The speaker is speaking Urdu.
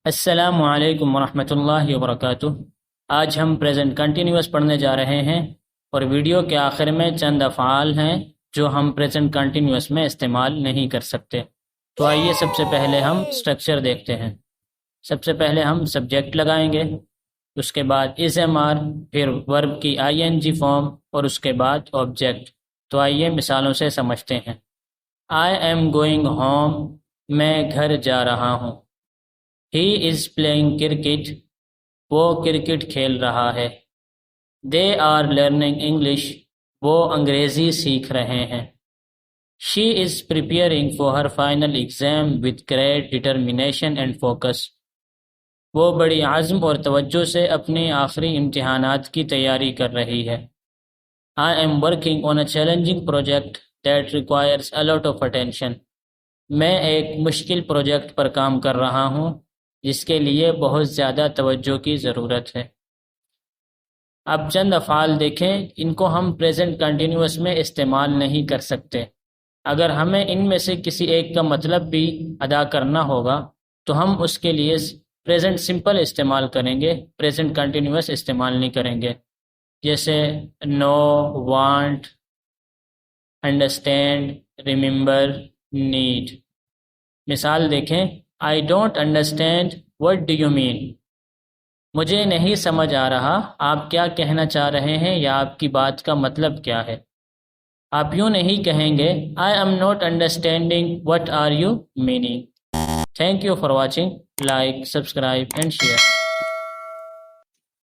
السلام علیکم ورحمۃ اللہ وبرکاتہ۔ آج ہم پریزنٹ کنٹینیوس پڑھنے جا رہے ہیں، اور ویڈیو کے آخر میں چند افعال ہیں جو ہم پریزنٹ کنٹینیوس میں استعمال نہیں کر سکتے۔ تو آئیے سب سے پہلے ہم اسٹرکچر دیکھتے ہیں۔ سب سے پہلے ہم سبجیکٹ لگائیں گے، اس کے بعد از ایم آر، پھر ورب کی آئی این جی فارم، اور اس کے بعد آبجیکٹ۔ تو آئیے مثالوں سے سمجھتے ہیں۔ آئی ایم گوئنگ ہوم، میں گھر جا رہا ہوں۔ ہی از پلئنگ کرکٹ، وہ کرکٹ کھیل رہا ہے۔ دے آر لرننگ انگلش، وہ انگریزی سیکھ رہے ہیں۔ She is preparing for her final exam with great determination and focus, وہ بڑی عزم اور توجہ سے اپنے آخری امتحانات کی تیاری کر رہی ہے۔ I am working on a challenging project that requires a lot of attention، میں ایک مشکل پروجیکٹ پر کام کر رہا ہوں جس کے لیے بہت زیادہ توجہ کی ضرورت ہے۔ اب چند افعال دیکھیں، ان کو ہم پریزنٹ کنٹینیوس میں استعمال نہیں کر سکتے۔ اگر ہمیں ان میں سے کسی ایک کا مطلب بھی ادا کرنا ہوگا تو ہم اس کے لیے پریزنٹ سمپل استعمال کریں گے، پریزنٹ کنٹینیوس استعمال نہیں کریں گے، جیسے نو، وانٹ، انڈرسٹینڈ، ریممبر، نیڈ۔ مثال دیکھیں، I don't understand what do you mean، مجھے نہیں سمجھ آ رہا آپ کیا کہنا چاہ رہے ہیں یا آپ کی بات کا مطلب کیا ہے۔ آپ یوں نہیں کہیں گے I am not understanding what are you meaning۔ Thank you for watching. Like, subscribe and share.